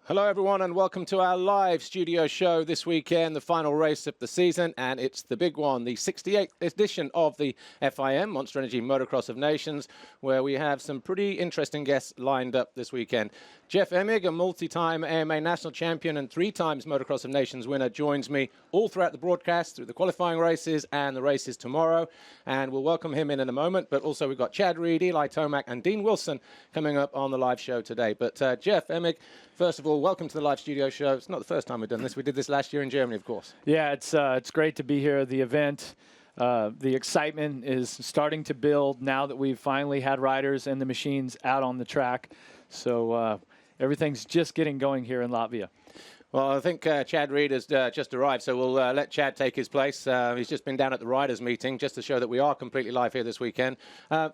Hello, everyone, and welcome to our live studio show this weekend, the final race of the season, and it's the big one, the 68th edition of the FIM, Monster Energy Motocross of Nations, where we have some pretty interesting guests lined up this weekend. Jeff Emig, a multi-time AMA national champion and 3 times Motocross of Nations winner, joins me all throughout the broadcast, through the qualifying races and the races tomorrow, and we'll welcome him in a moment. But also we've got Chad Reed, Eli Tomac, and Dean Wilson coming up on the live show today. But Jeff Emig, first of all, welcome to the live studio show. It's not the first time we've done this. We did this last year in Germany, of course. Yeah, it's great to be here at the event. The excitement is starting to build now that we've finally had riders and the machines out on the track. So everything's just getting going here in Latvia. Well, I think Chad Reed has just arrived, so we'll let Chad take his place. He's just been down at the riders' meeting just to show that we are completely live here this weekend.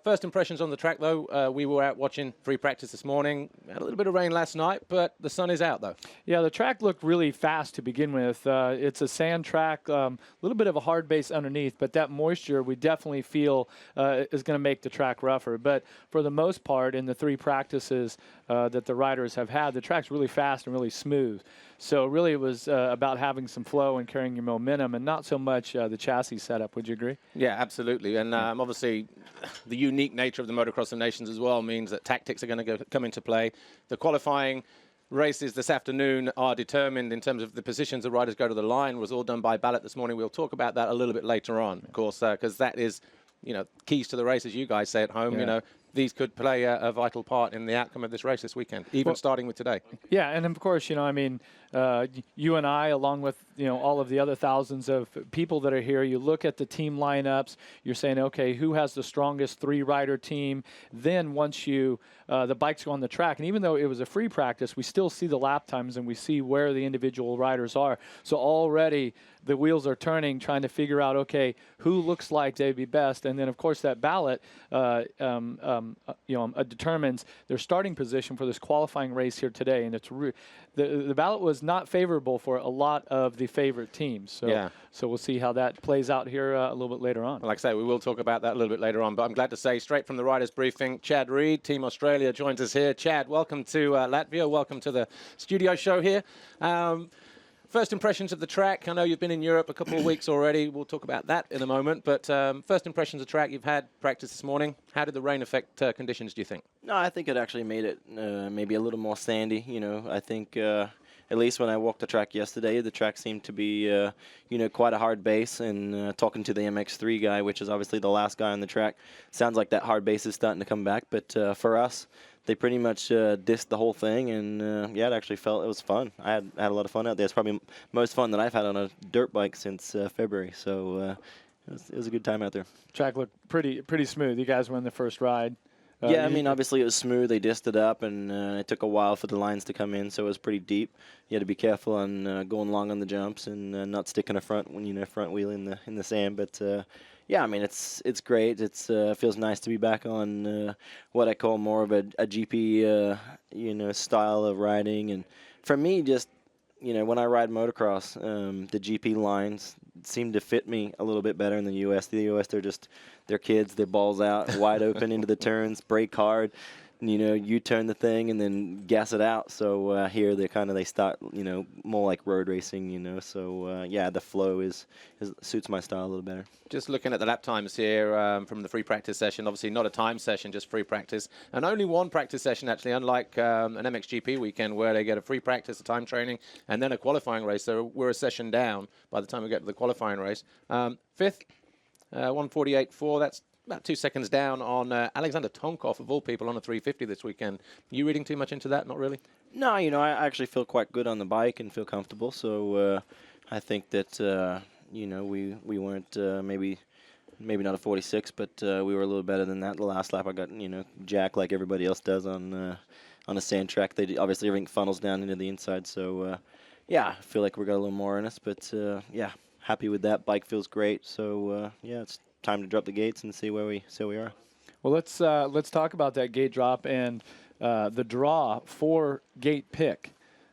First impressions on the track, though. We were out watching free practice this morning. Had a little bit of rain last night, but the sun is out, though. Yeah, the track looked really fast to begin with. It's a sand track, a little bit of a hard base underneath, but that moisture we definitely feel is going to make the track rougher. But for the most part, in the 3 practices that the riders have had, the track's really fast and really smooth. So really it was about having some flow and carrying your momentum and not so much the chassis setup. Would you agree? Yeah, absolutely. And obviously the unique nature of the Motocross of Nations as well means that tactics are going to come into play. The qualifying races this afternoon are determined in terms of the positions the riders go to the line. Was all done by ballot this morning. We'll talk about that a little bit later on, of course, because that is, keys to the race, as you guys say at home. Yeah. These could play a vital part in the outcome of this race this weekend, even starting with today. Yeah, and of course, you and I, along with, all of the other thousands of people that are here, you look at the team lineups, you're saying, okay, who has the strongest 3-rider team? Then once the bikes go on the track, and even though it was a free practice, we still see the lap times and we see where the individual riders are. So already the wheels are turning, trying to figure out, okay, who looks like they'd be best. And then, of course, that ballot determines their starting position for this qualifying race here today. And it's the ballot was not favorable for a lot of the favorite teams. So, so we'll see how that plays out here a little bit later on. Like I say, we will talk about that a little bit later on. But I'm glad to say, straight from the riders' briefing, Chad Reed, Team Australia, joins us here. Chad, welcome to Latvia. Welcome to the studio show here. First impressions of the track. I know you've been in Europe a couple of weeks already. We'll talk about that in a moment. But first impressions of the track. You've had practice this morning. How did the rain affect conditions, do you think? No, I think it actually made it maybe a little more sandy. I think at least when I walked the track yesterday, the track seemed to be, quite a hard base. And talking to the MX3 guy, which is obviously the last guy on the track, sounds like that hard base is starting to come back. But for us, they pretty much dissed the whole thing, and it actually it was fun. I had a lot of fun out there. It's probably most fun that I've had on a dirt bike since February. So it was a good time out there. Track looked pretty smooth. You guys were in the first ride. Yeah, I mean, obviously it was smooth. They dissed it up, and it took a while for the lines to come in, so it was pretty deep. You had to be careful on going long on the jumps and not sticking a front wheel in the sand. But yeah, I mean, it's great. It feels nice to be back on what I call more of a GP style of riding. And for me, just when I ride motocross, the GP lines seem to fit me a little bit better in the U.S. The U.S. they're kids, they're balls out, wide open into the turns, brake hard. You turn the thing and then gas it out. So here they start, more like road racing, So yeah, the flow suits my style a little better. Just looking at the lap times here from the free practice session, obviously not a time session, just free practice. And only one practice session, actually, unlike an MXGP weekend where they get a free practice, a time training, and then a qualifying race. So we're a session down by the time we get to the qualifying race. Fifth, 1:48.4, that's about 2 seconds down on Alexander Tonkov, of all people, on a 350 this weekend. You reading too much into that? Not really? No, I actually feel quite good on the bike and feel comfortable. So I think that, we weren't maybe not a 46, but we were a little better than that. The last lap I got, jack like everybody else does on a sand track. Obviously everything funnels down into the inside. So, yeah, I feel like we got a little more in us. But, yeah, happy with that. Bike feels great. So, yeah, it's time to drop the gates and see where we are. Well, let's talk about that gate drop and the draw for gate pick.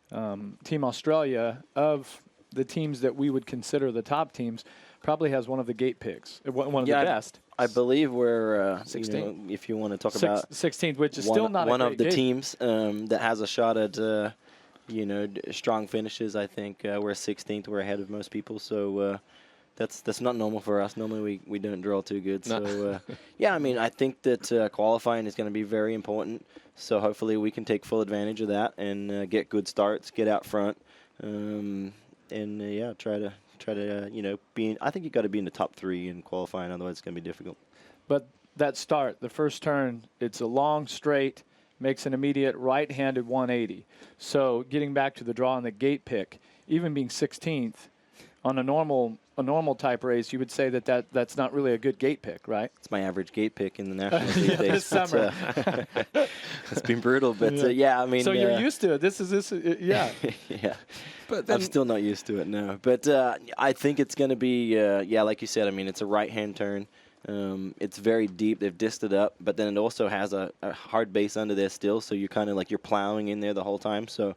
Team Australia, of the teams that we would consider the top teams, probably has one of the gate picks, one of the best. I believe we're 16th. If you want to talk about 16th, which is still not one a of the gate. teams that has a shot at strong finishes. I think we're 16th. We're ahead of most people. So that's not normal for us. Normally we don't draw too good. No. So yeah, I mean, I think that qualifying is going to be very important. So hopefully we can take full advantage of that and get good starts, get out front, and yeah, try to be. I think you got to be in the top 3 in qualifying. Otherwise, it's going to be difficult. But that start, the first turn, it's a long straight, makes an immediate right-handed 180. So getting back to the draw on the gate pick, even being 16th on a normal type race, you would say that's not really a good gate pick, right? It's my average gate pick in the Nationals these days. This summer. It's been brutal, but yeah, I mean. So you're used to it. Yeah. Yeah. But then I'm still not used to it, no. But I think it's going to be, yeah, like you said, I mean, it's a right-hand turn. It's very deep. They've dissed it up, but then it also has a hard base under there still, so you're kind of like you're plowing in there the whole time. So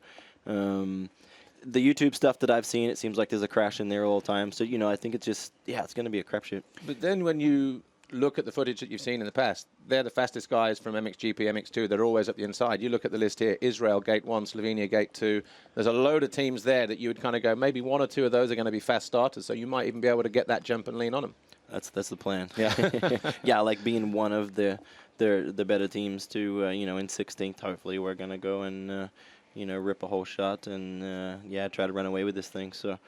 the YouTube stuff that I've seen, it seems like there's a crash in there all the time. So, I think it's just, yeah, it's going to be a crapshoot. But then when you look at the footage that you've seen in the past, they're the fastest guys from MXGP, MX2. They're always at the inside. You look at the list here, Israel, gate 1, Slovenia, gate 2. There's a load of teams there that you would kind of go, maybe 1 or 2 of those are going to be fast starters, so you might even be able to get that jump and lean on them. That's the plan. Yeah. Yeah, like being one of the better teams to, in 16th, hopefully we're going to go and, rip a whole shot and, yeah, try to run away with this thing. So,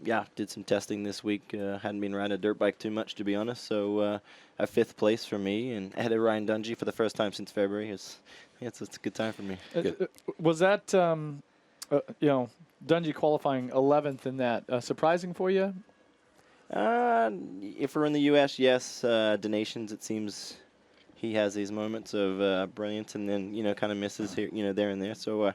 yeah, did some testing this week. Hadn't been riding a dirt bike too much, to be honest. So a 5th place for me, and ahead of Ryan Dungey for the first time since February. It's a good time for me. Was that, Dungey qualifying 11th in that surprising for you? If we're in the U.S., yes. The Nations, it seems he has these moments of brilliance, and then kind of misses here, there and there. So,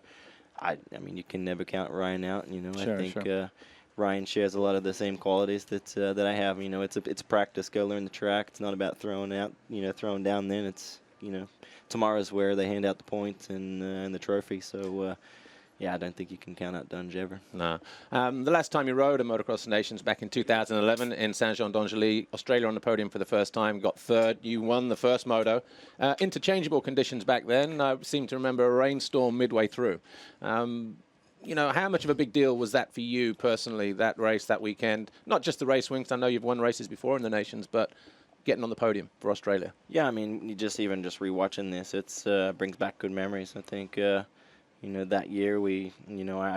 I mean, you can never count Ryan out. Sure, I think sure. Ryan shares a lot of the same qualities that I have. It's practice. Go learn the track. It's not about throwing out, throwing down. Then it's tomorrow's where they hand out the points and the trophy. So. Yeah, I don't think you can count out Dunge ever. No. The last time you rode a Motocross Nations back in 2011 in Saint-Jean-d'Angely, Australia on the podium for the first time, got 3rd. You won the first moto. Interchangeable conditions back then. I seem to remember a rainstorm midway through. How much of a big deal was that for you personally, that race, that weekend? Not just the race wings. I know you've won races before in the Nations, but getting on the podium for Australia. Yeah, I mean, just rewatching this, it's brings back good memories. I think... that year I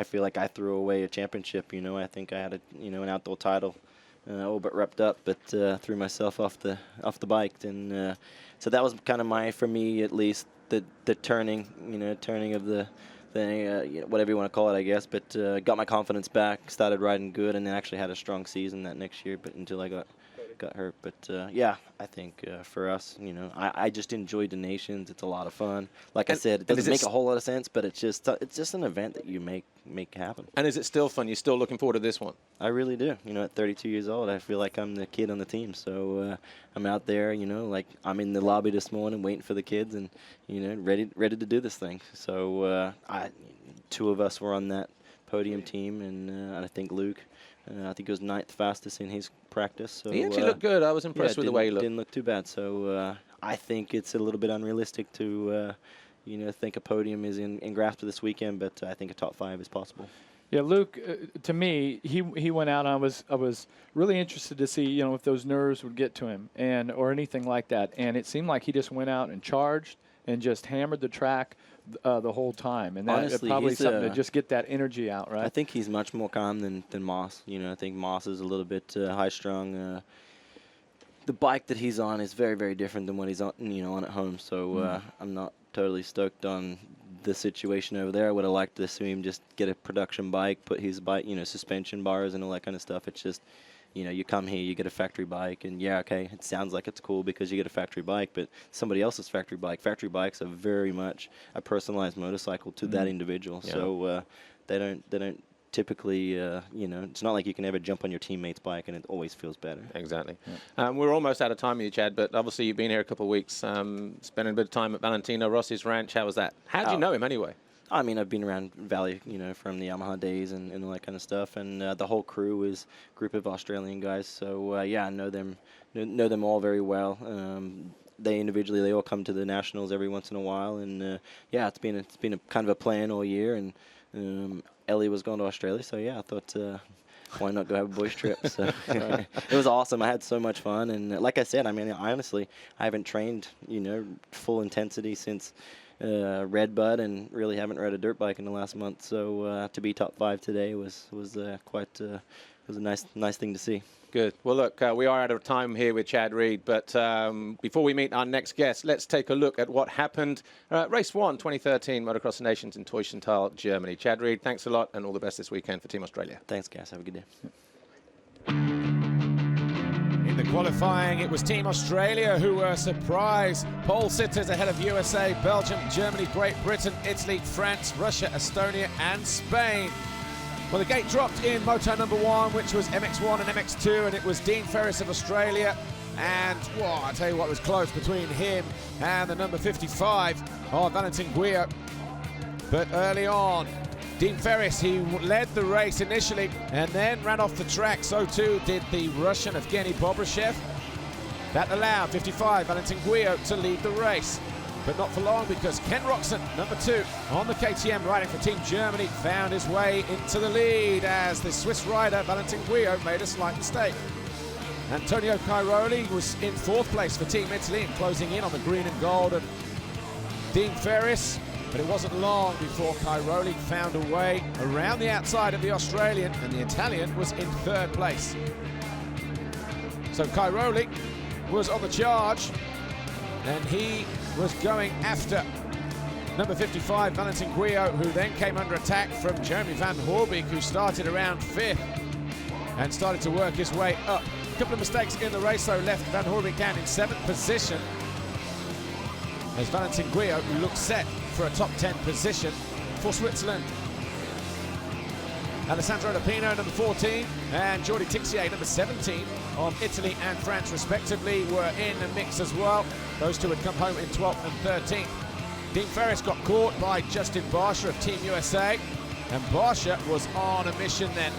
feel like I threw away a championship. I think I had an outdoor title, all but wrapped up, but threw myself off the bike, and so that was kind of for me at least, the turning of the thing, whatever you want to call it, I guess. But got my confidence back, started riding good, and then actually had a strong season that next year. But until I got hurt. But yeah, I think for us, I just enjoyed the Nations. It's a lot of fun. Like I said, it doesn't make a whole lot of sense, but it's just an event that you make happen. And is it still fun? You're still looking forward to this one? I really do. At 32 years old, I feel like I'm the kid on the team. So I'm out there, like I'm in the lobby this morning waiting for the kids and, ready to do this thing. So 2 of us were on that podium team, and I think Luke, I think he was 9th fastest in his practice. So, he actually looked good. I was impressed with the way he looked. Didn't look too bad. So I think it's a little bit unrealistic to, think a podium is in grasp for this weekend, but I think a top 5 is possible. Yeah, Luke, to me, he went out, and I was really interested to see, if those nerves would get to him or anything like that. And it seemed like he just went out and charged and just hammered the track the whole time, and that honestly, probably something to just get that energy out, right? I think he's much more calm than Moss. I think Moss is a little bit high-strung. The bike that he's on is very, very different than what he's on, on at home. So I'm not totally stoked on the situation over there. I would have liked to see him just get a production bike, put his bike, suspension bars and all that kind of stuff. It's just, you come here, you get a factory bike, and yeah, okay, it sounds like it's cool because you get a factory bike, but somebody else's factory bike. Factory bikes are very much a personalized motorcycle to that individual. Yeah. So they don't typically, it's not like you can ever jump on your teammate's bike and it always feels better. Exactly. Yeah. We're almost out of time with you, Chad, but obviously you've been here a couple of weeks, spending a bit of time at Valentino Rossi's ranch. How was that? How did you know him anyway? I mean, I've been around Valley, from the Yamaha days and all that kind of stuff, and the whole crew is a group of Australian guys. So yeah, I know them all very well. They all come to the nationals every once in a while, and yeah, it's been a kind of a plan all year, and Ellie was going to Australia, so yeah, I thought, why not go have a boys trip? So it was awesome. I had so much fun, and like I said, I mean, honestly, I haven't trained, full intensity since Red Bud, and really haven't rode a dirt bike in the last month. So to be top 5 today was quite was a nice thing to see. Good. Well, look, we are out of time here with Chad Reed, but before we meet our next guest, let's take a look at what happened. Race 1, 2013, Motocross of Nations in Teussenthal, Germany. Chad Reed, thanks a lot, and all the best this weekend for Team Australia. Thanks, guys. Have a good day. In the qualifying, it was Team Australia who were surprised. Pole sitters ahead of USA, Belgium, Germany, Great Britain, Italy, France, Russia, Estonia, and Spain. Well, the gate dropped in moto number 1, which was MXoN and MX2, and it was Dean Ferris of Australia. And, whoa, I tell you what, it was close between him and the number 55 of Valentin Guyot. But early on, Dean Ferris, he led the race initially and then ran off the track. So too did the Russian Evgeny Bobryshev. That allowed 55 Valentin Guyot to lead the race. But not for long, because Ken Roxon, number 2 on the KTM riding for Team Germany, found his way into the lead as the Swiss rider Valentin Guyot made a slight mistake. Antonio Cairoli was in 4th place for Team Italy and closing in on the green and gold of Dean Ferris. But it wasn't long before Cairoli found a way around the outside of the Australian, and the Italian was in 3rd place. So Cairoli was on the charge, and he was going after number 55, Valentin Guyot, who then came under attack from Jeremy Van Hoorbeek, who started around 5th and started to work his way up. A couple of mistakes in the race, though, left Van Hoorbeek down in 7th position, as Valentin Guyot looks set for a top 10 position for Switzerland. Alessandro Lupino, number 14, and Jordi Tixier, number 17, of Italy and France, respectively, were in the mix as well. Those two had come home in 12th and 13th. Dean Ferris got caught by Justin Barsha of Team USA, and Barsha was on a mission then.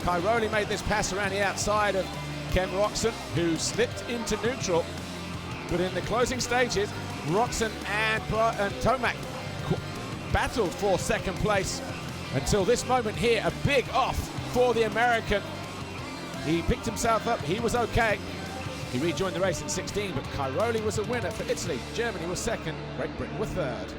Cairoli made this pass around the outside of Ken Roxon, who slipped into neutral. But in the closing stages, Roxon and Tomac battled for 2nd place until this moment here, a big off for the American. He picked himself up, he was okay. He rejoined the race in 16, but Cairoli was a winner for Italy. Germany was 2nd, Great Britain was 3rd.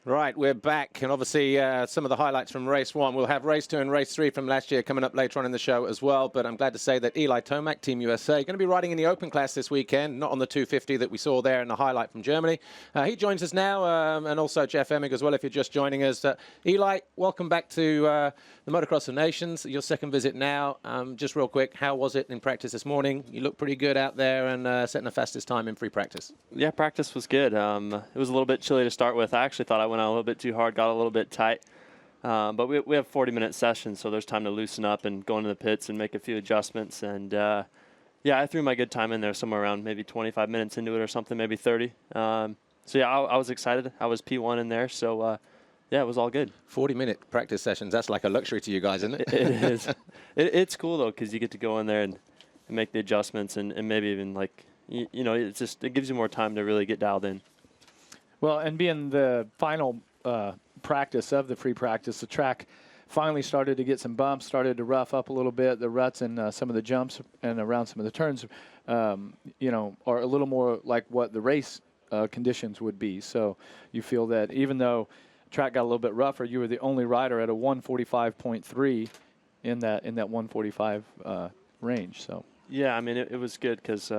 Right, we're back, and obviously some of the highlights from race 1. We'll have race 2 and race 3 from last year coming up later on in the show as well, but I'm glad to say that Eli Tomac, Team USA, going to be riding in the open class this weekend, not on the 250 that we saw there in the highlight from Germany. He joins us now, and also Jeff Emig as well, if you're just joining us. Eli, welcome back to the Motocross of Nations, your 2nd visit now. Just real quick, how was it in practice this morning? You look pretty good out there and setting the fastest time in free practice. Yeah, practice was good. It was a little bit chilly to start with. I actually thought I went out a little bit too hard, got a little bit tight. But we have 40-minute sessions, so there's time to loosen up and go into the pits and make a few adjustments. And, yeah, I threw my good time in there somewhere around maybe 25 minutes into it or something, maybe 30. So, yeah, I was excited. I was P1 in there, so, yeah, it was all good. 40-minute practice sessions, that's like a luxury to you guys, isn't it? It is. It's cool, though, because you get to go in there and make the adjustments and maybe even, like, you know, it gives you more time to really get dialed in. Well, and being the final practice of the free practice, the track finally started to get some bumps, started to rough up a little bit. The ruts and some of the jumps and around some of the turns, you know, are a little more like what the race conditions would be. So you feel that even though track got a little bit rougher, you were the only rider at a 145.3 in that 145 range. So yeah, I mean it was good because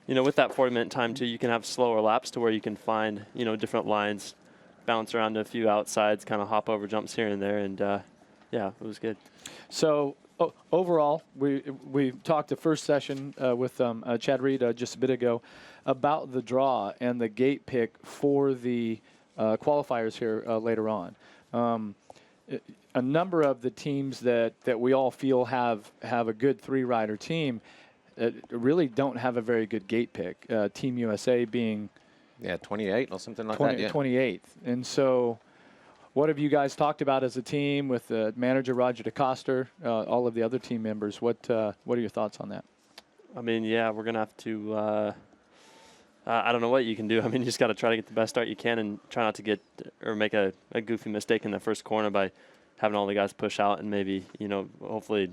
you know, with that 40-minute time too, you can have slower laps to where you can find, you know, different lines, bounce around to a few outsides, kind of hop over jumps here and there, and yeah, it was good. So overall, we talked the first session with Chad Reed just a bit ago about the draw and the gate pick for the qualifiers here later on. A number of the teams that we all feel have a good 3-rider team really don't have a very good gate pick. Team USA being 28 or something like that. Yeah. 28th. And so what have you guys talked about as a team with manager Roger DeCoster, all of the other team members? What are your thoughts on that? I mean, yeah, we're going to have to I don't know what you can do. I mean, you just got to try to get the best start you can and try not to get or make a goofy mistake in the first corner by having all the guys push out and maybe, hopefully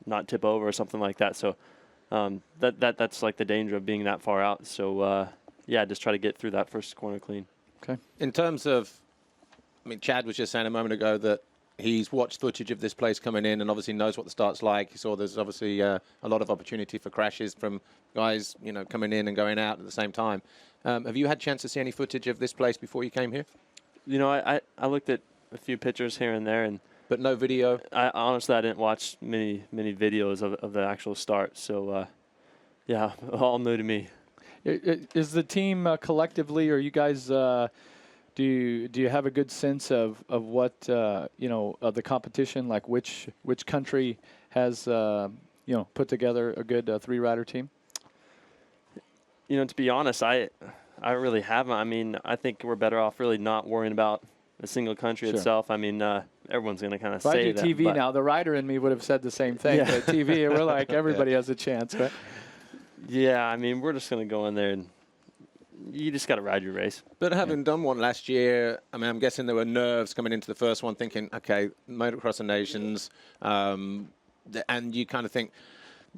not tip over or something like that. So that's like the danger of being that far out. So, yeah, just try to get through that first corner clean. Okay. In terms of, I mean, Chad was just saying a moment ago that he's watched footage of this place coming in and obviously knows what the start's like. He saw there's obviously a lot of opportunity for crashes from guys, coming in and going out at the same time. Have you had a chance to see any footage of this place before you came here? I looked at a few pictures here and there, But no video? Honestly, I didn't watch many videos of the actual start. So, yeah, all new to me. Is the team collectively, or you guys, do you have a good sense of what of the competition? Like which country has put together a good three-rider team? To be honest, I really haven't. I mean, I think we're better off really not worrying about the single country itself. I mean, everyone's going to kind of say that. If I do TV now, the rider in me would have said the same thing. Yeah. But TV, we're like, everybody has a chance, right? Yeah, I mean, we're just going to go in there and you just got to ride your race. But having done one last year, I mean, I'm guessing there were nerves coming into the first one thinking, okay, Motocross of Nations, and you kind of think,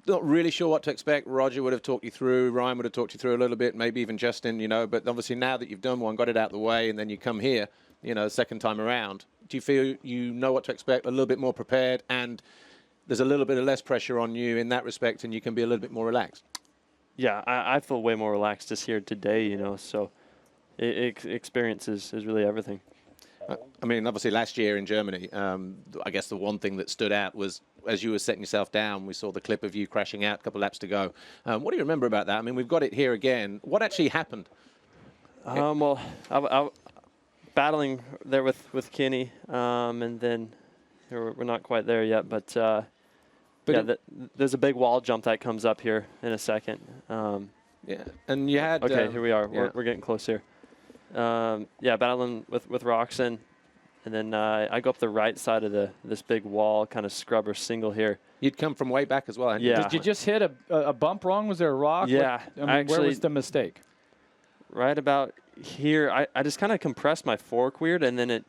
not really sure what to expect. Roger would have talked you through, Ryan would have talked you through a little bit, maybe even Justin, but obviously now that you've done one, got it out of the way, and then you come here, second time around, do you feel you know what to expect, a little bit more prepared, and there's a little bit of less pressure on you in that respect, and you can be a little bit more relaxed? Yeah, I feel way more relaxed just here today, so experience is really everything. I mean, obviously last year in Germany, I guess the one thing that stood out was as you were setting yourself down, we saw the clip of you crashing out a couple of laps to go. What do you remember about that? I mean, we've got it here again. What actually happened? Well, I battling there with Kenny, and then we're not quite there yet, but yeah, there's a big wall jump that comes up here in a second. Yeah, and you had... Okay, here we are. Yeah. We're getting close here. Yeah, battling with Roxon, and then I go up the right side of this big wall, kind of scrubber single here. You'd come from way back as well. Yeah. Did you just hit a bump wrong? Was there a rock? Yeah. Where was the mistake? Right about here, I just kind of compressed my fork weird, and then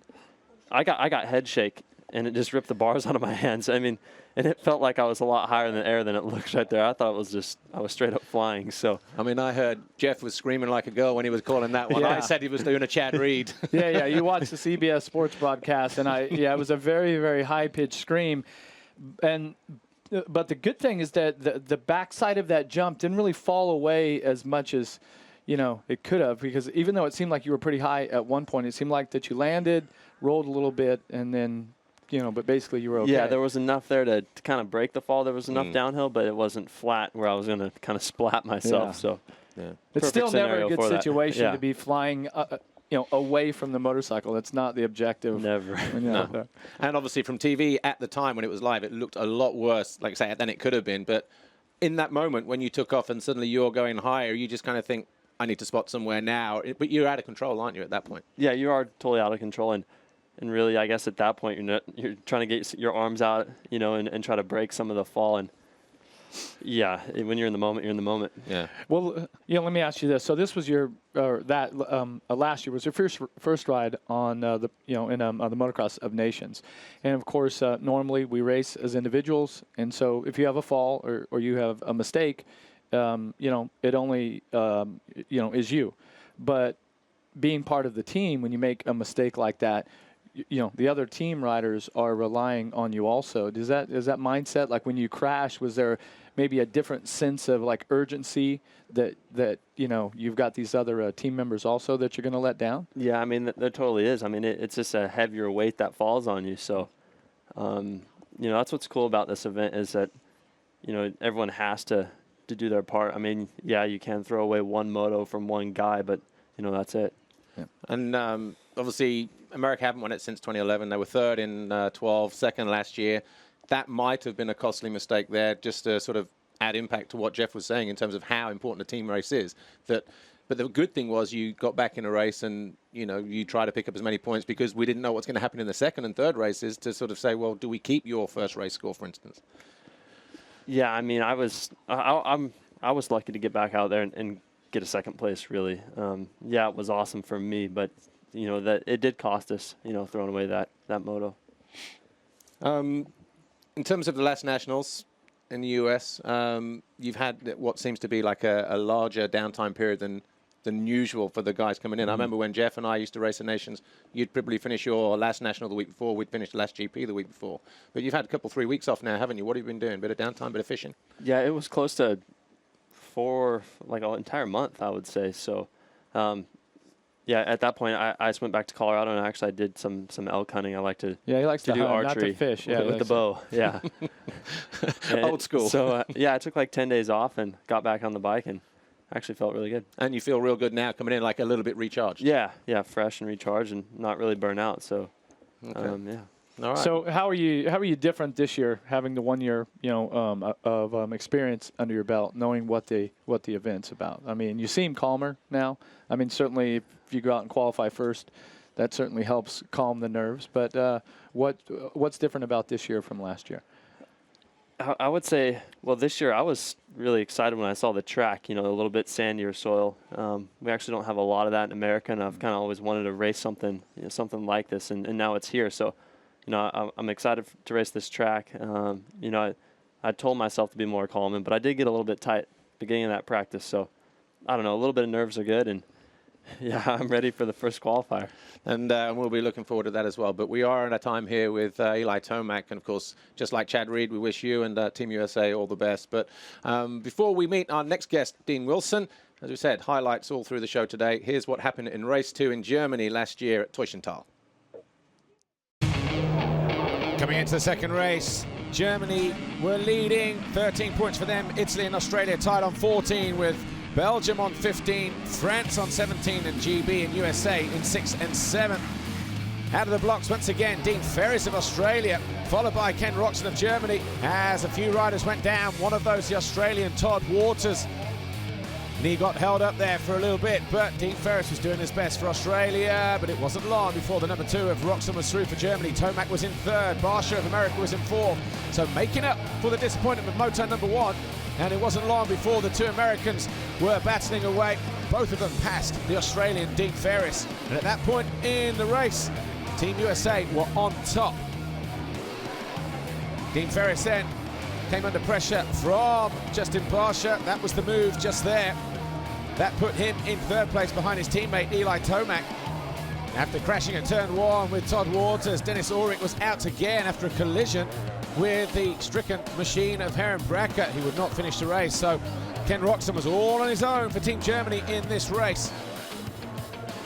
I got head shake, and it just ripped the bars out of my hands. I mean, and it felt like I was a lot higher in the air than it looks right there. I thought it was I was straight up flying. So I mean, I heard Jeff was screaming like a girl when he was calling that one. Yeah. I said he was doing a Chad Reed. Yeah. You watched the CBS Sports broadcast, and it was a very, very high-pitched scream. But the good thing is that the backside of that jump didn't really fall away as much as it could have, because even though it seemed like you were pretty high at one point, it seemed like that you landed, rolled a little bit, and then but basically you were okay. Yeah, there was enough there to kind of break the fall. There was enough downhill, but it wasn't flat where I was going to kind of splat myself. Yeah. So Yeah. It's still never a good for that. situation Yeah. to be flying away from the motorcycle. That's not the objective. Never. when you're out there. And obviously from TV at the time when it was live, it looked a lot worse, like I say, than it could have been. But in that moment when you took off and suddenly you're going higher, you just kind of think, I need to spot somewhere now. But you're out of control, aren't you, at that point? Yeah, you are totally out of control, and really, I guess at that point you're trying to get your arms out, and try to break some of the fall. And yeah, when you're in the moment, you're in the moment. Yeah. Well, let me ask you this. So this was your last year was your first ride on on the Motocross of Nations, and of course normally we race as individuals, and so if you have a fall or you have a mistake, it only is you, but being part of the team, when you make a mistake like that, the other team riders are relying on you also. Is that mindset, like when you crash, was there maybe a different sense of like urgency that you've got these other team members also that you're going to let down? Yeah, I mean, there totally is. I mean, it's just a heavier weight that falls on you. So, that's what's cool about this event is that, everyone has to do their part. I mean, yeah, you can throw away one moto from one guy, but, that's it. Yeah. And obviously, America haven't won it since 2011. They were third in 12, second last year. That might have been a costly mistake there, just to sort of add impact to what Jeff was saying in terms of how important a team race is. But the good thing was you got back in a race and, you try to pick up as many points because we didn't know what's going to happen in the second and third races to sort of say, well, do we keep your first race score, for instance? Yeah, I mean, I was lucky to get back out there and get a second place, really. Yeah, it was awesome for me, but, you know, that it did cost us, you know, throwing away that moto. In terms of the last nationals in the US, you've had what seems to be like a larger downtime period than usual for the guys coming in. I remember when Jeff and I used to race the nations, you'd probably finish your last national the week before, we'd finish the last GP the week before. But you've had a couple, 3 weeks off now, haven't you? What have you been doing? Bit of downtime, bit of fishing? Yeah, it was close to like an entire month, I would say. So, yeah, at that point, I just went back to Colorado, and actually I did some elk hunting. I like to he likes to do hunt, archery, not to fish. Yeah, with the bow. Yeah, Old school. So yeah, I took like 10 days off and got back on the bike, and actually felt really good. And you feel real good now coming in, like a little bit recharged. Yeah, fresh and recharged, and not really burnt out. So, yeah. All right. So how are you different this year, having the 1 year of experience under your belt, knowing what the event's about? I mean, you seem calmer now. I mean, certainly if you go out and qualify first, that certainly helps calm the nerves. But what's different about this year from last year? I would say, well, this year I was really excited when I saw the track, you know, a little bit sandier soil. We actually don't have a lot of that in America, and I've kind of always wanted to race something like this, and now it's here. So, you know, I'm excited to race this track. You know, I told myself to be more calm, but I did get a little bit tight beginning of that practice. So, I don't know, a little bit of nerves are good, and yeah, I'm ready for the first qualifier. And we'll be looking forward to that as well. But we are at a time here with Eli Tomac. And, of course, just like Chad Reed, we wish you and Team USA all the best. But before we meet our next guest, Dean Wilson, as we said, highlights all through the show today. Here's what happened in race 2 in Germany last year at Teushenthal. Coming into the second race, Germany were leading, 13 points for them. Italy and Australia tied on 14 with Belgium on 15, France on 17, and GB and USA in 6 and 7. Out of the blocks once again, Dean Ferris of Australia, followed by Ken Roxon of Germany, as a few riders went down. One of those, the Australian Todd Waters. And he got held up there for a little bit, but Dean Ferris was doing his best for Australia, but it wasn't long before the number 2 of Roxon was through for Germany. Tomac was in 3rd, Barsha of America was in 4th. So making up for the disappointment with moto number 1. And it wasn't long before the 2 Americans were battling away. Both of them passed the Australian Dean Ferris. And at that point in the race, Team USA were on top. Dean Ferris then came under pressure from Justin Barsha. That was the move just there. That put him in 3rd place behind his teammate Eli Tomac. After crashing at turn 1 with Todd Waters, Dennis Ulrich was out again after a collision with the stricken machine of Heron Bracker. He would not finish the race, so Ken Roxon was all on his own for Team Germany in this race.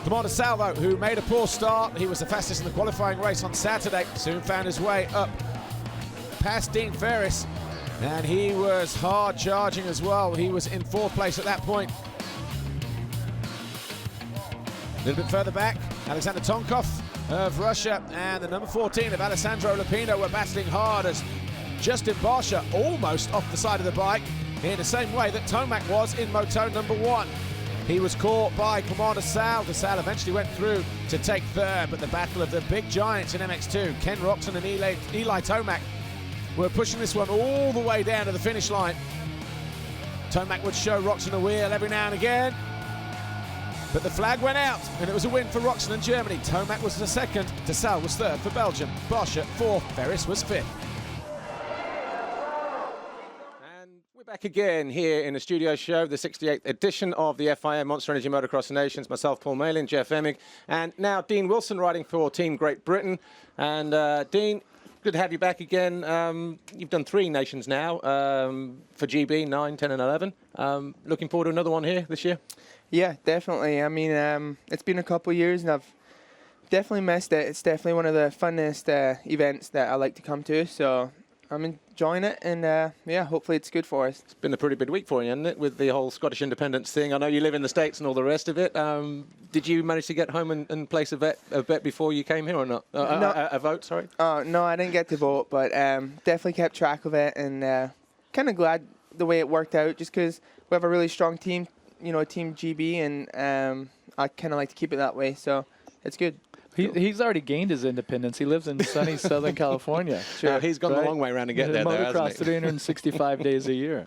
Commander Salvo, who made a poor start, he was the fastest in the qualifying race on Saturday, soon found his way up past Dean Ferris, and he was hard charging as well. He was in 4th place at that point. A little bit further back, Alexander Tonkov of Russia and the number 14 of Alessandro Lupino were battling hard as Justin Barsha almost off the side of the bike in the same way that Tomac was in moto number 1. He was caught by Commander Sal. The Sal eventually went through to take 3rd, but the battle of the big giants in MX2, Ken Roxon and Eli Tomac, were pushing this one all the way down to the finish line. Tomac would show Roxon a wheel every now and again, but the flag went out, and it was a win for Roxon and Germany. Tomac was the 2nd, De Sal was 3rd for Belgium, Barsha 4th, Ferris was 5th. And we're back again here in the studio show, the 68th edition of the FIM Monster Energy Motocross Nations. Myself, Paul Malin, Jeff Emig, and now Dean Wilson riding for Team Great Britain. And Dean, good to have you back again. You've done 3 nations now for GB, 9, 10 and 11. Looking forward to another one here this year? Yeah, definitely. I mean, it's been a couple of years and I've definitely missed it. It's definitely one of the funnest events that I like to come to. So I'm enjoying it, and yeah, hopefully it's good for us. It's been a pretty big week for you, hasn't it, with the whole Scottish independence thing? I know you live in the States and all the rest of it. Did you manage to get home and place a bet before you came here or not? No. A vote, sorry? No, I didn't get to vote, but definitely kept track of it, and kind of glad the way it worked out, just because we have a really strong team, you know, Team GB, and I kind of like to keep it that way, so it's good. He's already gained his independence. He lives in sunny Southern California. He's gone the long way around to get there, Motocross hasn't he? 365 days a year.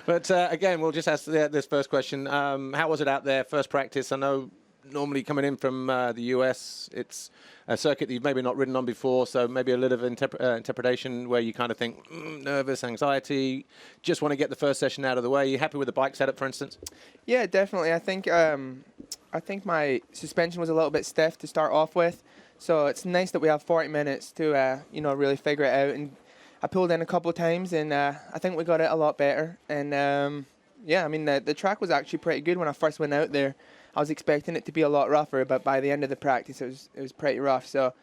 But again, we'll just ask this first question. How was it out there, first practice? I know normally coming in from the US, it's a circuit that you've maybe not ridden on before, so maybe a little of interpretation where you kind of think, nervous, anxiety, just want to get the first session out of the way. Are you happy with the bike setup, for instance? Yeah, definitely. I think my suspension was a little bit stiff to start off with, so it's nice that we have 40 minutes to really figure it out. And I pulled in a couple of times, and I think we got it a lot better. And yeah, I mean the track was actually pretty good when I first went out there. I was expecting it to be a lot rougher, but by the end of the practice, it was pretty rough. So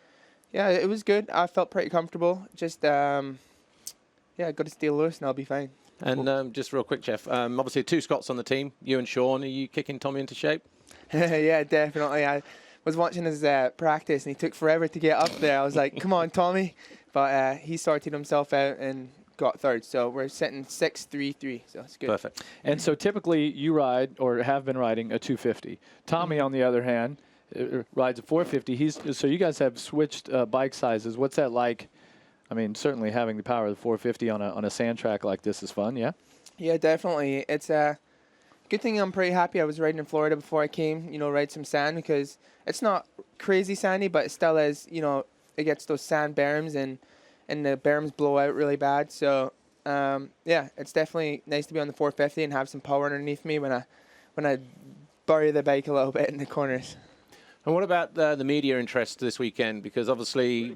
yeah, it was good. I felt pretty comfortable. Just yeah, got to stay loose, and I'll be fine. And just real quick, Jeff. Obviously, 2 Scots on the team. You and Sean. Are you kicking Tommy into shape? Yeah, definitely. I was watching his practice, and he took forever to get up there. I was like, come on, Tommy. But he sorted himself out and got third. So we're sitting 6-3-3. So it's good. Perfect. And so typically you ride or have been riding a 250. Tommy, on the other hand, rides a 450. So you guys have switched bike sizes. What's that like? I mean, certainly having the power of the 450 on a sand track like this is fun, yeah? Yeah, definitely. It's a good thing I'm pretty happy I was riding in Florida before I came, ride some sand, because it's not crazy sandy, but it still is, it gets those sand berms and the berms blow out really bad. So, yeah, it's definitely nice to be on the 450 and have some power underneath me when I bury the bike a little bit in the corners. And what about the media interest this weekend? Because obviously,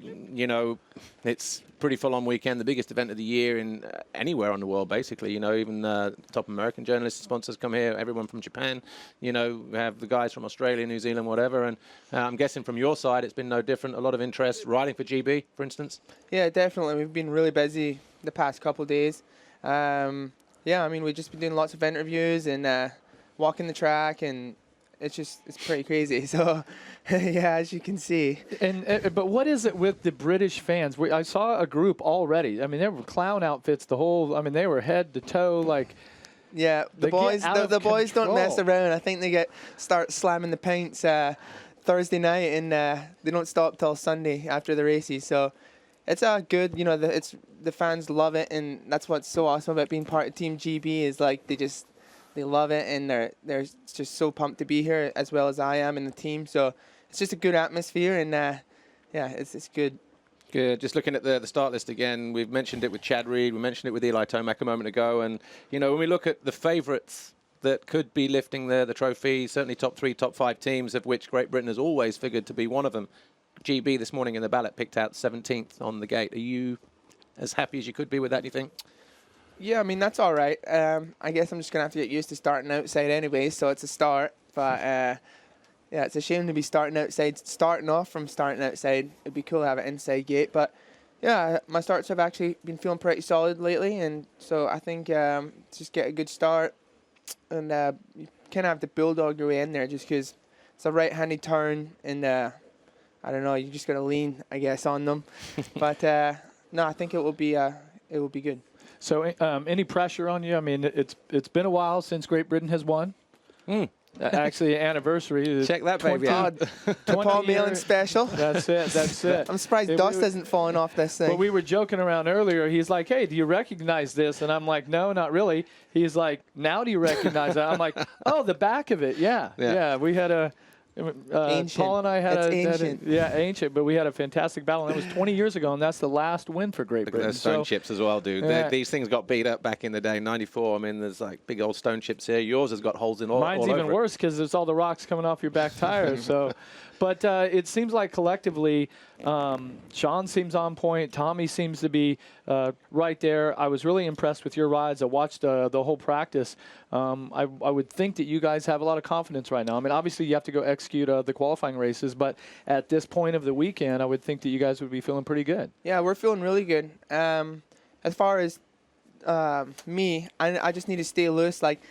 it's pretty full-on weekend, the biggest event of the year in anywhere on the world, basically. Even top American journalists and sponsors come here, everyone from Japan. We have the guys from Australia, New Zealand, whatever. And I'm guessing from your side, it's been no different. A lot of interest riding for GB, for instance. Yeah, definitely. We've been really busy the past couple of days. Yeah, I mean, we've just been doing lots of interviews and walking the track, and it's pretty crazy. So, yeah, as you can see. But what is it with the British fans? I saw a group already. I mean, they were clown outfits. They were head to toe, like. Yeah, the boys don't mess around. I think they start slamming the paints Thursday night, and they don't stop till Sunday after the races. So it's good. The fans love it, and that's what's so awesome about being part of Team GB is like they love it, and they're just so pumped to be here, as well as I am and the team. So it's just a good atmosphere, and yeah, it's good. Good. Just looking at the start list again, we've mentioned it with Chad Reed, we mentioned it with Eli Tomac a moment ago, and when we look at the favourites that could be lifting the trophy, certainly top 3, top 5 teams, of which Great Britain has always figured to be one of them. GB this morning in the ballot picked out 17th on the gate. Are you as happy as you could be with that, do you think? Yeah, I mean, that's all right. I guess I'm just going to have to get used to starting outside anyway, so it's a start. But, yeah, it's a shame to be starting off from starting outside. It'd be cool to have an inside gate. But, yeah, my starts have actually been feeling pretty solid lately, and so I think just get a good start. And you kind of have to bulldog your way in there just because it's a right-handed turn, and I don't know, you just got to lean, I guess, on them. But, no, I think it will be good. So, any pressure on you? I mean, it's been a while since Great Britain has won. Actually, anniversary. Check that baby out. The Paul Malin special. That's it. I'm surprised dust isn't falling off this thing. Well, we were joking around earlier. He's like, hey, do you recognize this? And I'm like, no, not really. He's like, now do you recognize that? I'm like, oh, the back of it. Yeah. We had a... Paul and I had ancient, but we had a fantastic battle. And that was 20 years ago, and that's the last win for Great Britain. Those stone chips as well, dude. These things got beat up back in the day, 94. I mean, there's like big old stone chips here. Yours has got holes in all. Mine's even worse because there's all the rocks coming off your back tires. So, but it seems like collectively, Sean seems on point. Tommy seems to be right there. I was really impressed with your rides. I watched the whole practice. I would think that you guys have a lot of confidence right now. I mean, obviously you have to go execute the qualifying races, but at this point of the weekend, I would think that you guys would be feeling pretty good. Yeah, we're feeling really good. As far as me, I just need to stay loose. Like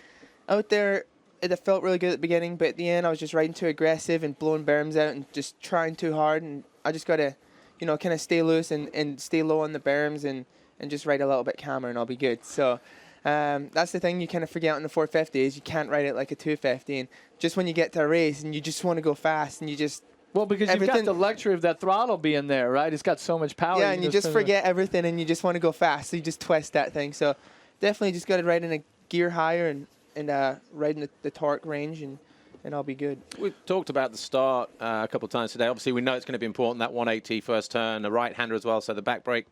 out there, it felt really good at the beginning, but at the end, I was just riding too aggressive and blowing berms out and just trying too hard. And I just got to, kind of stay loose and stay low on the berms and just ride a little bit calmer, and I'll be good. So that's the thing you kind of forget on the 450 is you can't ride it like a 250. And just when you get to a race and you just want to go fast and you just Well, because you've got the luxury of that throttle being there, right? It's got so much power. Yeah, and you just forget everything, and you just want to go fast, so you just twist that thing. So definitely just got to ride in a gear higher and ride in the torque range, and I'll be good. We've talked about the start a couple of times today. Obviously, we know it's going to be important, that 180 first turn, the right-hander as well, so the back brake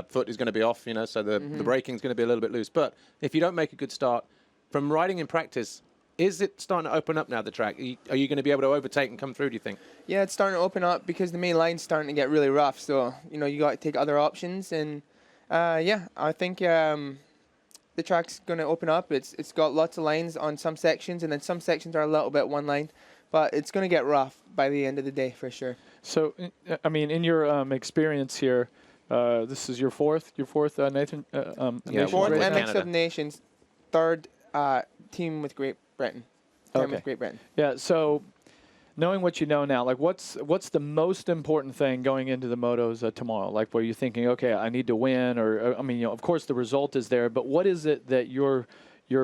foot is going to be off, you know, so the braking is going to be a little bit loose. But if you don't make a good start, from riding in practice, is it starting to open up now, the track? Are you going to be able to overtake and come through, do you think? Yeah, it's starting to open up because the main line's starting to get really rough. So, you know, you got to take other options. And, yeah, I think the track's going to open up. It's got lots of lines on some sections, and then some sections are a little bit one line. But it's going to get rough by the end of the day for sure. So, I mean, in your experience here, this is your fourth, Nathan? Fourth MX of Nations, third team with Great Britain. With Great Britain. Yeah, so knowing what you know now, like what's the most important thing going into the motos tomorrow? Like, where you're thinking, okay, I need to win, or I mean, you know, of course the result is there, but what is it that you're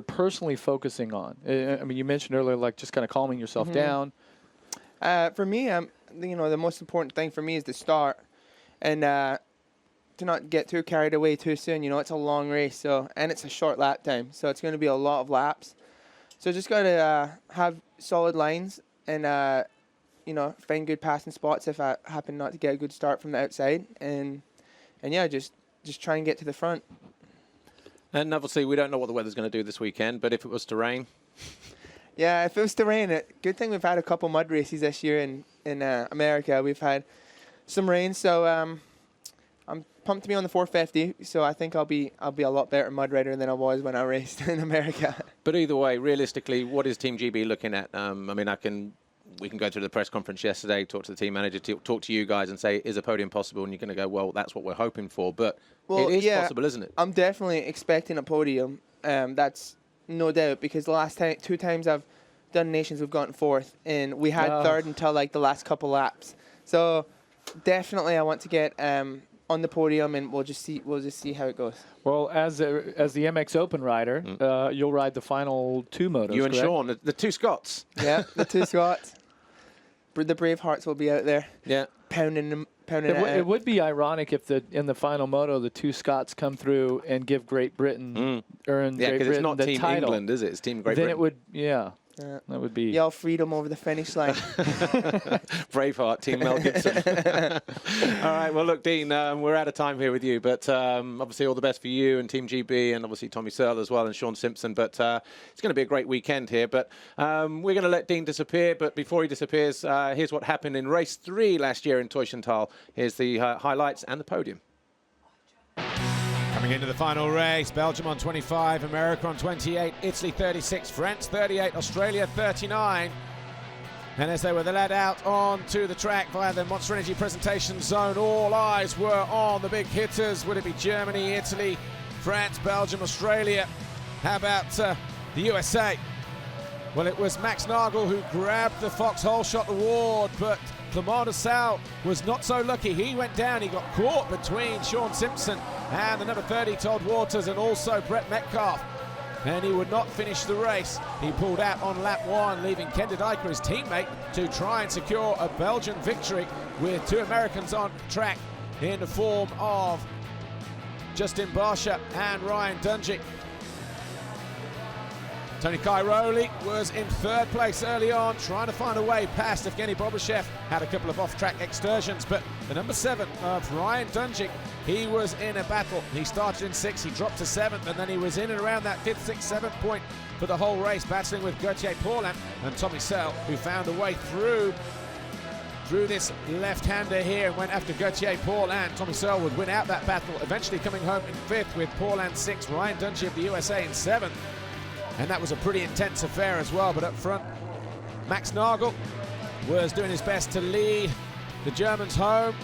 personally focusing on? I mean, you mentioned earlier, like just kind of calming yourself down. For me, you know, the most important thing for me is to start and to not get too carried away too soon. You know, it's a long race, so, and it's a short lap time, so it's going to be a lot of laps. So just got to have solid lines and, you know, find good passing spots if I happen not to get a good start from the outside. And yeah, just try and get to the front. And obviously, we don't know what the weather's going to do this weekend, but if it was to rain? Yeah, if it was to rain, good thing we've had a couple mud races this year in America. We've had some rain, so I'm pumped to be on the 450, so I think I'll be a lot better mud rider than I was when I raced in America. But either way, realistically, what is Team GB looking at? I mean, we can go to the press conference yesterday, talk to the team manager, talk to you guys and say, is a podium possible? And you're going to go, well, that's what we're hoping for. But it is possible, isn't it? I'm definitely expecting a podium. That's no doubt, because the last two times I've done Nations, we've gotten fourth, and we had third until like the last couple laps. So definitely I want to get on the podium, and we'll just see how it goes. Well, as the MX Open rider, you'll ride the final two motos. You and Sean, the two Scots. Yeah, the two Scots. The Bravehearts will be out there. Yeah, pounding it would be ironic if in the final moto the two Scots come through and give Great Britain earn Great Britain it's not the Team title. England, is it? It's Team Great Britain. Then it would, that would be yell freedom over the finish line. Braveheart, Team Mel Gibson. All right, well, look, Dean, we're out of time here with you, but obviously all the best for you and Team GB, and obviously Tommy Searle as well, and Sean Simpson. But it's going to be a great weekend here. But we're going to let Dean disappear. But before he disappears, here's what happened in race 3 last year in Teushenthal. Here's the highlights and the podium. Coming into the final race, Belgium on 25, America on 28, Italy 36, France 38, Australia 39. And as they were led out onto the track via the Monster Energy presentation zone, all eyes were on the big hitters. Would it be Germany, Italy, France, Belgium, Australia? How about the USA? Well, it was Max Nagel who grabbed the Foxhole Shot Award, but Clement de Sal was not so lucky. He went down. He got caught between Sean Simpson and the number 30, Todd Waters, and also Brett Metcalf. And he would not finish the race. He pulled out on lap 1, leaving Ken de Dijker, his teammate, to try and secure a Belgian victory with two Americans on track in the form of Justin Barsha and Ryan Dungey. Tony Cairoli was in 3rd place early on, trying to find a way past Evgeny Bobryshev. Had a couple of off-track excursions, but the number 7 of Ryan Dungey, he was in a battle. He started in 6th, he dropped to 7th, and then he was in and around that 5th, 6th, 7th point for the whole race, battling with Gauthier Paulin and Tommy Searle, who found a way through this left-hander here and went after Gauthier Paulin. Tommy Searle would win out that battle, eventually coming home in 5th with Paulin 6th, Ryan Dungey of the USA in 7th. And that was a pretty intense affair as well. But up front, Max Nagel was doing his best to lead the Germans home,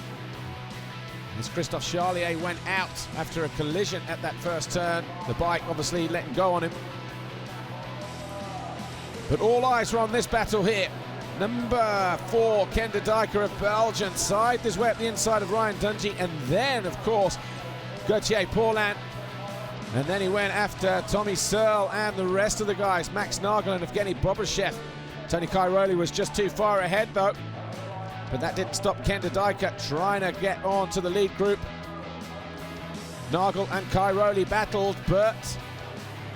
as Christophe Charlier went out after a collision at that first turn. The bike obviously letting go on him. But all eyes were on this battle here. Number 4, Ken de Dijker of Belgium, side his way up the inside of Ryan Dungey, and then, of course, Gauthier Paulin. And then he went after Tommy Searle and the rest of the guys, Max Nagel and Evgeny Bobryshev. Tony Cairoli was just too far ahead, though. but that didn't stop Kenda Dyker trying to get on to the lead group. Nagel and Cairoli battled, but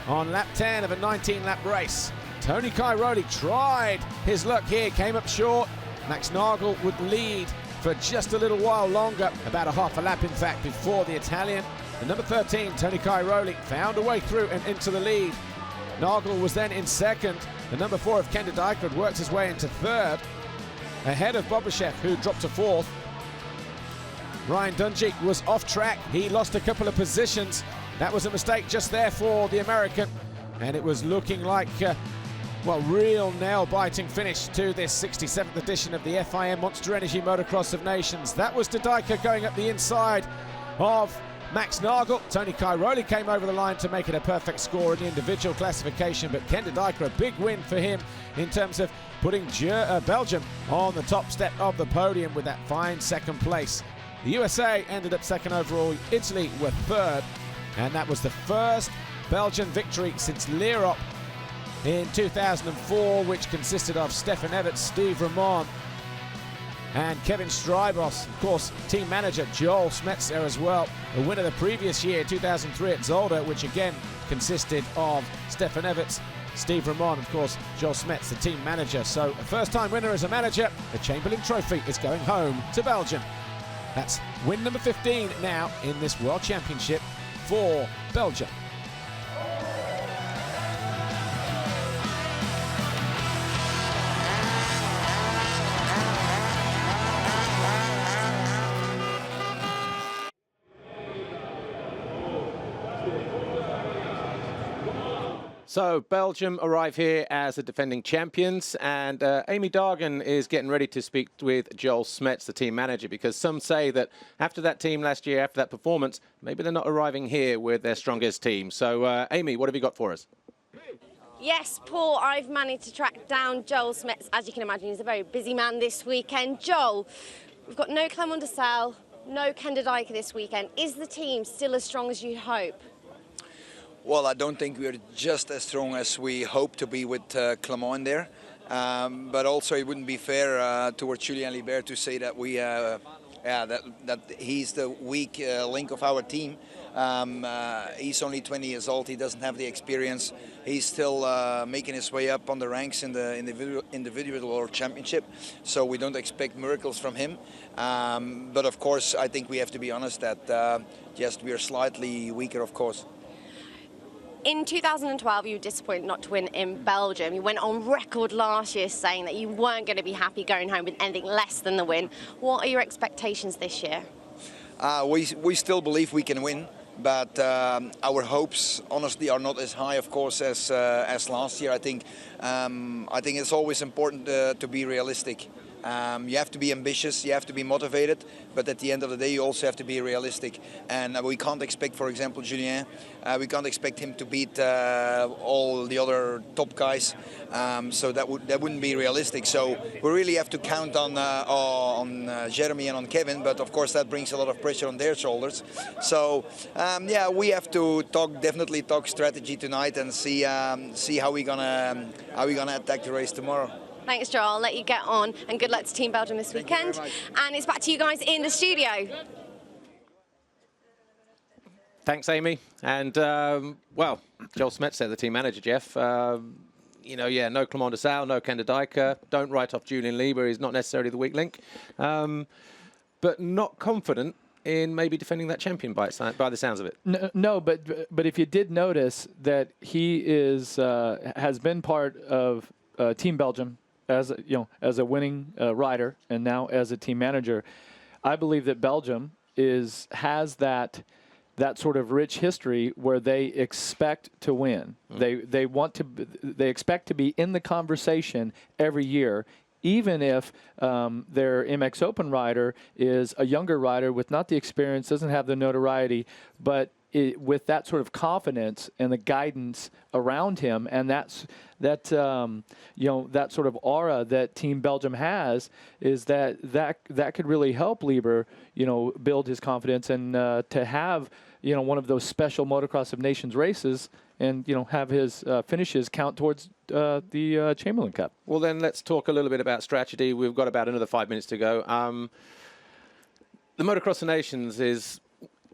on lap 10 of a 19-lap race, Tony Cairoli tried his luck here, came up short. Max Nagel would lead for just a little while longer, about a half a lap in fact, before the Italian. The number 13, Tony Cairoli, found a way through and into the lead. Nagel was then in second. The number 4 of Kenda Dyker had worked his way into third, ahead of Bobashev, who dropped to fourth. Ryan Dungey was off track. He lost a couple of positions. That was a mistake just there for the American. And it was looking like, well, real nail-biting finish to this 67th edition of the FIM Monster Energy Motocross of Nations. That was De Dyker going up the inside of Max Nagel. Tony Cairoli came over the line to make it a perfect score in the individual classification, but Kenda Dyker, a big win for him in terms of putting Belgium on the top step of the podium with that fine second place. The USA ended up second overall, Italy were third, and that was the first Belgian victory since Lierop in 2004, which consisted of Stefan Everts, Steve Ramon, and Kevin Strybos. Of course, team manager Joel Smets there as well. The winner the previous year, 2003 at Zolder, which again consisted of Stefan Everts, Steve Ramon, of course, Joel Smets, the team manager. So a first-time winner as a manager. The Chamberlain Trophy is going home to Belgium. That's win number 15 now in this World Championship for Belgium. So Belgium arrive here as the defending champions, and Amy Dargan is getting ready to speak with Joel Smets, the team manager, because some say that after that team last year, after that performance, maybe they're not arriving here with their strongest team. So Amy, what have you got for us? Yes, Paul, I've managed to track down Joel Smets. As you can imagine, he's a very busy man this weekend. Joel, we've got no Clement de Sal, no Kenda Dyker this weekend. Is the team still as strong as you hope? Well, I don't think we're just as strong as we hope to be with Clement there. But also it wouldn't be fair towards Julien Libert to say that we, that he's the weak link of our team. He's only 20 years old. He doesn't have the experience. He's still making his way up on the ranks in the individual World Championship. So we don't expect miracles from him. But of course, I think we have to be honest that yes, we are slightly weaker, of course. In 2012, you were disappointed not to win in Belgium. You went on record last year saying that you weren't going to be happy going home with anything less than the win. What are your expectations this year? We still believe we can win, but our hopes honestly are not as high, of course, as last year. I think it's always important to be realistic. You have to be ambitious, you have to be motivated, but at the end of the day you also have to be realistic. And we can't expect, for example, Julien, we can't expect him to beat all the other top guys, so that wouldn't be realistic. So we really have to count on Jeremy and on Kevin, but of course that brings a lot of pressure on their shoulders. So yeah, we have to definitely talk strategy tonight and see how we're gonna attack the race tomorrow. Thanks, Joel. I'll let you get on, and good luck to Team Belgium this weekend. And it's back to you guys in the studio. Thanks, Amy. And, well, Joel Smets there, the team manager, Jeff. You know, yeah, no Clement de Sal, no Kenda Dyker. Don't write off Julien Lieber. He's not necessarily the weak link. But not confident in maybe defending that champion by the sounds of it. No, but if you did notice that he has been part of Team Belgium as a winning rider, and now as a team manager, I believe that Belgium has that sort of rich history where they expect to win. They expect to be in the conversation every year, even if their MX Open rider is a younger rider with not the experience, doesn't have the notoriety, but with that sort of confidence and the guidance around him, and that sort of aura that Team Belgium has, is that could really help Lieber, build his confidence, and to have one of those special Motocross of Nations races, and have his finishes count towards the Chamberlain Cup. Well, then let's talk a little bit about strategy. We've got about another 5 minutes to go. The Motocross of Nations is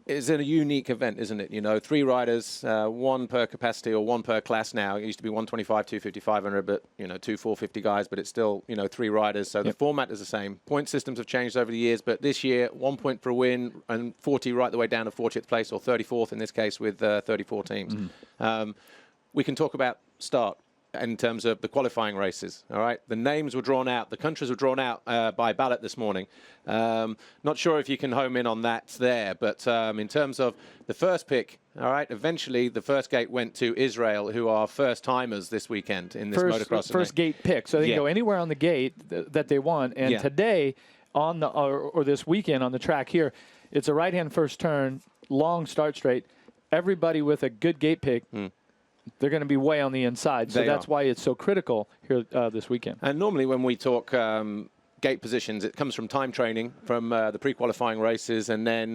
a unique event, isn't it? You know, 3 riders, 1 per capacity or 1 per class now. It used to be 125, 250, 500, but, you know, 2 450 guys, but it's still, you know, 3 riders. So the format is the same. Point systems have changed over the years, but this year, 1 point per win and 40 right the way down to 40th place, or 34th in this case with 34 teams. We can talk about start in terms of the qualifying races, all right? The names were drawn out. The countries were drawn out by ballot this morning. Not sure if you can home in on that there, but in terms of the first pick, all right, eventually the first gate went to Israel, who are first-timers this weekend in this motocross. First gate pick, so they can go anywhere on the gate that they want. And today, on the or this weekend on the track here, it's a right-hand first turn, long start straight. Everybody with a good gate pick, they're going to be way on the inside. So that's why it's so critical here this weekend. And normally when we talk gate positions, it comes from time training from the pre-qualifying races, and then,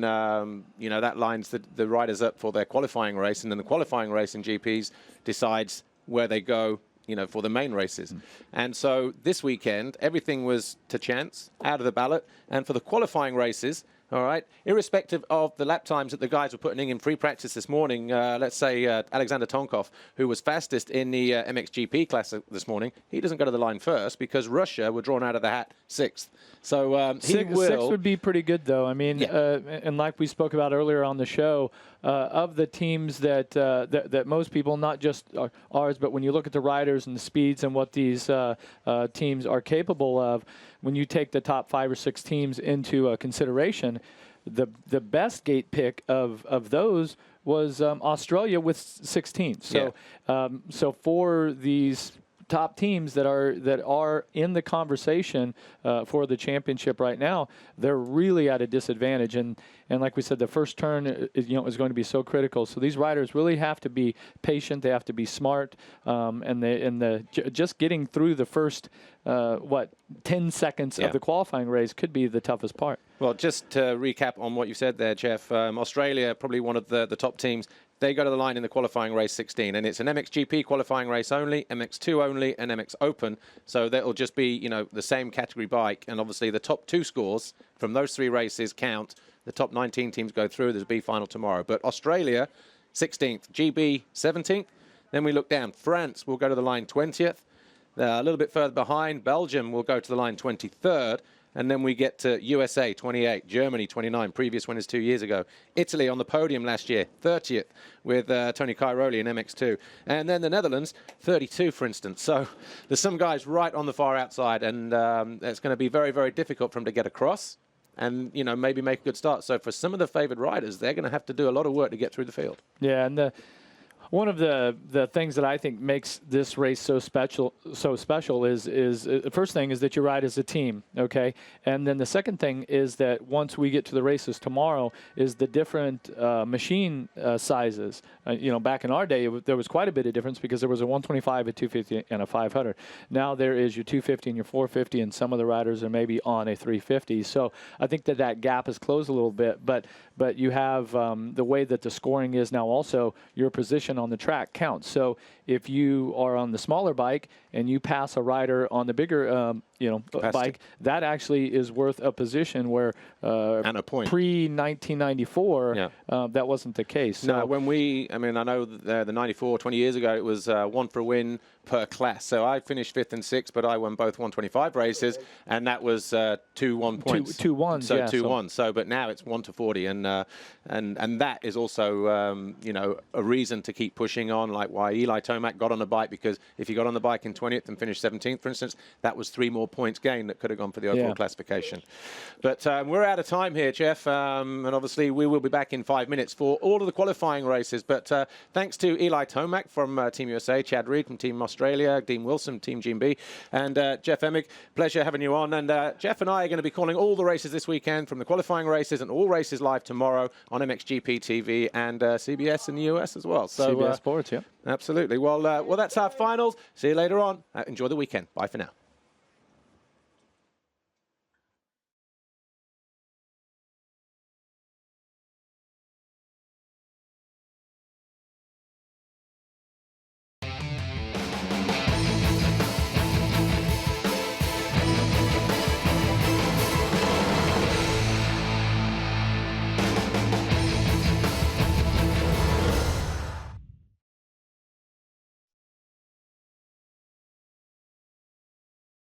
you know, that lines the riders up for their qualifying race, and then the qualifying race in GPs decides where they go, you know, for the main races. And so this weekend, everything was to chance, out of the ballot, and for the qualifying races, all right, irrespective of the lap times that the guys were putting in free practice this morning, let's say Alexander Tonkov, who was fastest in the MXGP class this morning, he doesn't go to the line first because Russia were drawn out of the hat 6th. So Sixth would be pretty good, though. I mean, and like we spoke about earlier on the show, of the teams that most people, not just ours, but when you look at the riders and the speeds and what these teams are capable of, when you take the top 5 or 6 teams into consideration, the best gate pick of those was Australia with 16. So so for these top teams that are in the conversation for the championship right now, they're really at a disadvantage. And like we said, the first turn is going to be so critical. So these riders really have to be patient. They have to be smart. And just getting through the first 10 seconds of the qualifying race could be the toughest part. Well, just to recap on what you said there, Jeff, Australia, probably one of the top teams. They go to the line in the qualifying race 16, and it's an MXGP qualifying race only, MX2 only, and MX Open. So that'll just be, you know, the same category bike, and obviously the top 2 scores from those 3 races count. The top 19 teams go through. There's a B final tomorrow. But Australia, 16th, GB 17th. Then we look down. France will go to the line 20th. A little bit further behind, Belgium will go to the line 23rd. And then we get to USA, 28, Germany, 29, previous winners 2 years ago. Italy on the podium last year, 30th, with Tony Cairoli in MX2. And then the Netherlands, 32, for instance. So there's some guys right on the far outside, and it's going to be very, very difficult for them to get across and, you know, maybe make a good start. So for some of the favored riders, they're going to have to do a lot of work to get through the field. Yeah, and one of the things that I think makes this race so special is the first thing is that you ride as a team, okay? And then the second thing is that once we get to the races tomorrow is the different machine sizes. You know, back in our day, there was quite a bit of difference because there was a 125, a 250, and a 500. Now there is your 250 and your 450, and some of the riders are maybe on a 350. So I think that gap has closed a little bit, but you have the way that the scoring is now also your position on the track counts. So if you are on the smaller bike and you pass a rider on the bigger bike, that actually is worth a position where and a point. Pre-1994 that wasn't the case. So no, I know the 94, 20 years ago, it was 1 for a win per class. So I finished 5th and 6th, but I won both 125 races, and that was 2-1 points. 2-1. So 2-1. So, but now it's 1 to 40, and that is also a reason to keep pushing on, like why Eli Tomac got on the bike, because if he got on the bike in 20th and finished 17th, for instance, that was 3 more points gained that could have gone for the overall classification. But we're out of time here, Jeff, and obviously we will be back in 5 minutes for all of the qualifying races. But thanks to Eli Tomac from Team USA, Chad Reed from Team Australia, Dean Wilson, Team GMB, and Jeff Emig. Pleasure having you on. And Jeff and I are going to be calling all the races this weekend, from the qualifying races and all races live tomorrow on MXGP TV and CBS in the US as well. So CBS Sports, yeah. Absolutely. Well, that's our finals. See you later on. Enjoy the weekend. Bye for now.